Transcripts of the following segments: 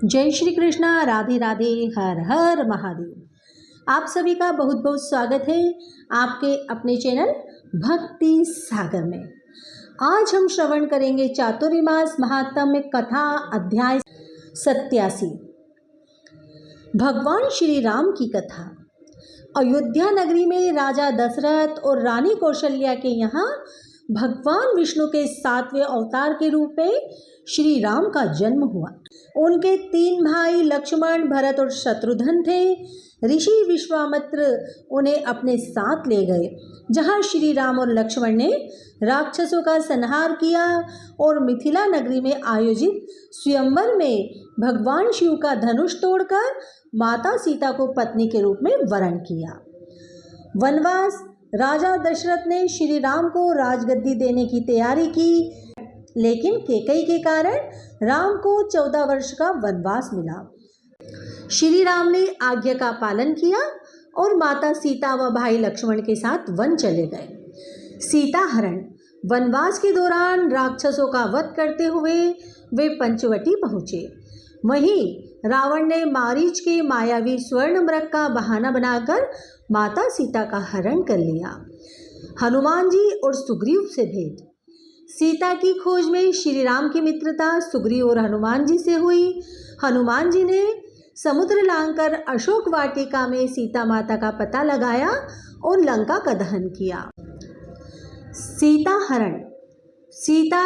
जय श्री कृष्णा, राधे राधे, हर हर महादेव। आप सभी का बहुत बहुत स्वागत है आपके अपने चैनल भक्ति सागर में। आज हम श्रवण करेंगे चातुर्मास महात्म्य कथा अध्याय 87। भगवान श्री राम की कथा। अयोध्या नगरी में राजा दशरथ और रानी कौशल्या के यहाँ भगवान विष्णु के 7वें अवतार के रूप में श्री राम का जन्म हुआ। उनके 3 भाई लक्ष्मण, भरत और शत्रुघ्न थे। ऋषि विश्वामित्र उन्हें अपने साथ ले गए, जहां श्री राम और लक्ष्मण ने राक्षसों का संहार किया और मिथिला नगरी में आयोजित स्वयंवर में भगवान शिव का धनुष तोड़कर माता सीता को पत्नी के रूप में वरण किया। वनवास। राजा दशरथ ने श्री राम को राजगद्दी देने की तैयारी की, लेकिन कैकेयी के कारण राम को 14 वर्ष का वनवास मिला। श्री राम ने आज्ञा का पालन किया और माता सीता व भाई लक्ष्मण के साथ वन चले गए। सीता हरण। वनवास के दौरान राक्षसों का वध करते हुए वे पंचवटी पहुँचे। वहीं रावण ने मारीच के मायावी स्वर्ण मृग का बहाना बनाकर माता सीता का हरण कर लिया। हनुमान जी और सुग्रीव से भेंट। सीता की खोज में श्री राम की मित्रता सुग्रीव और हनुमान जी से हुई। हनुमान जी ने समुद्र लांघकर अशोक वाटिका में सीता माता का पता लगाया और लंका का दहन किया। सीता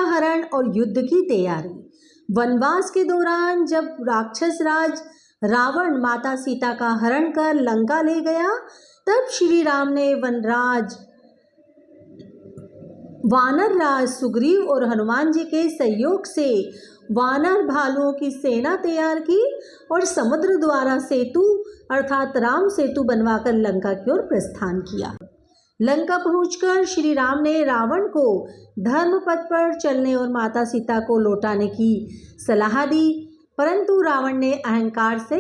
हरण और युद्ध की तैयारी। वनवास के दौरान जब राक्षस राज रावण माता सीता का हरण कर लंका ले गया, तब श्री राम ने वानर राज सुग्रीव और हनुमान जी के सहयोग से वानर भालुओं की सेना तैयार की और समुद्र द्वारा सेतु अर्थात राम सेतु बनवाकर लंका की ओर प्रस्थान किया। लंका पहुंचकर श्री राम ने रावण को धर्म पथ पर चलने और माता सीता को लौटाने की सलाह दी, परंतु रावण ने अहंकार से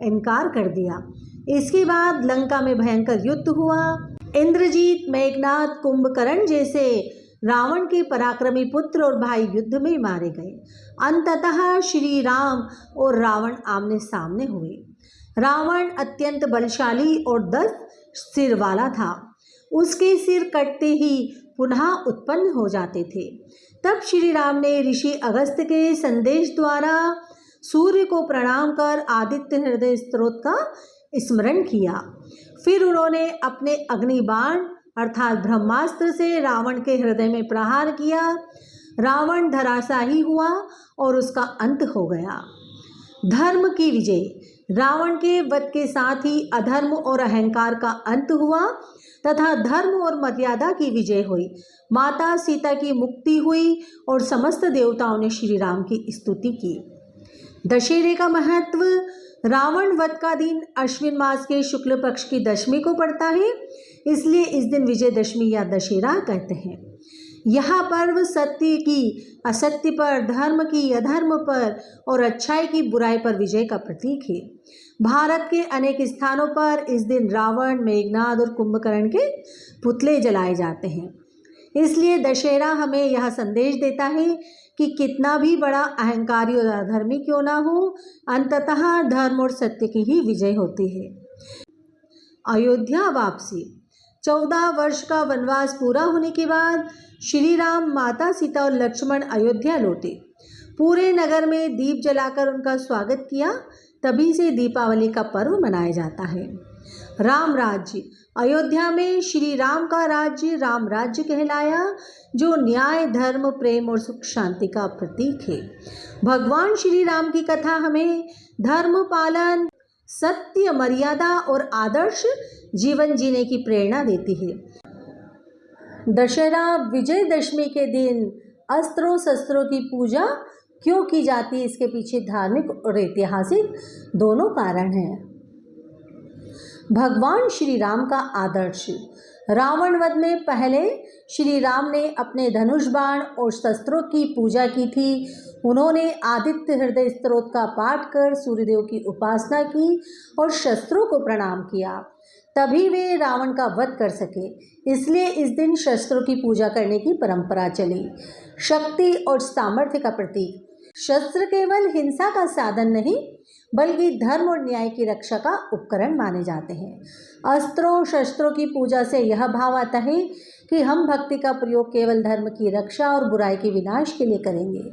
इनकार कर दिया। इसके बाद लंका में भयंकर युद्ध हुआ। इंद्रजीत, मेघनाद, कुंभकर्ण जैसे रावण के पराक्रमी पुत्र और भाई युद्ध में मारे गए। अंततः श्री राम और रावण आमने सामने हुए। रावण अत्यंत बलशाली और 10 सिर वाला था। उसके सिर कटते ही पुनः उत्पन्न हो जाते थे। तब श्री राम ने ऋषि अगस्त्य के संदेश द्वारा सूर्य को प्रणाम कर आदित्य हृदय स्तोत्र का स्मरण किया। फिर उन्होंने अपने अग्निबाण अर्थात ब्रह्मास्त्र से रावण के हृदय में प्रहार किया। रावण धराशायी हुआ और उसका अंत हो गया। धर्म की विजय। रावण के वध के साथ ही अधर्म और अहंकार का अंत हुआ तथा धर्म और मर्यादा की विजय हुई। माता सीता की मुक्ति हुई और समस्त देवताओं ने श्री राम की स्तुति की। दशहरे का महत्व। रावण वध का दिन अश्विन मास के शुक्ल पक्ष की दशमी को पड़ता है, इसलिए इस दिन विजयदशमी या दशहरा कहते हैं। यह पर्व सत्य की असत्य पर, धर्म की अधर्म पर और अच्छाई की बुराई पर विजय का प्रतीक है। भारत के अनेक स्थानों पर इस दिन रावण, मेघनाद और कुंभकर्ण के पुतले जलाए जाते हैं। इसलिए दशहरा हमें यह संदेश देता है कि कितना भी बड़ा अहंकारी और अधर्मी क्यों ना हो, अंततः धर्म और सत्य की ही विजय होती है। अयोध्या वापसी। 14 वर्ष का वनवास पूरा होने के बाद श्री राम, माता सीता और लक्ष्मण अयोध्या लौटे। पूरे नगर में दीप जलाकर उनका स्वागत किया। तभी से दीपावली का पर्व मनाया जाता है। राम राज्य। अयोध्या में श्री राम का राज्य राम राज्य कहलाया, जो न्याय, धर्म, प्रेम और सुख शांति का प्रतीक है। भगवान श्री राम की कथा हमें धर्म पालन, सत्य, मर्यादा और आदर्श जीवन जीने की प्रेरणा देती है। दशहरा विजयदशमी के दिन अस्त्रों शस्त्रों की पूजा क्यों की जाती है, इसके पीछे धार्मिक और ऐतिहासिक दोनों कारण हैं। भगवान श्री राम का आदर्श। रावण वध में पहले श्री राम ने अपने धनुष बाण और शस्त्रों की पूजा की थी। उन्होंने आदित्य हृदय स्तोत्र का पाठ कर सूर्यदेव की उपासना की और शस्त्रों को प्रणाम किया, तभी वे रावण का वध कर सके। इसलिए इस दिन शस्त्रों की पूजा करने की परंपरा चली। शक्ति और सामर्थ्य का प्रतीक। शस्त्र केवल हिंसा का साधन नहीं बल्कि धर्म और न्याय की रक्षा का उपकरण माने जाते हैं। अस्त्रों शस्त्रों की पूजा से यह भाव आता है कि हम भक्ति का प्रयोग केवल धर्म की रक्षा और बुराई के विनाश के लिए करेंगे।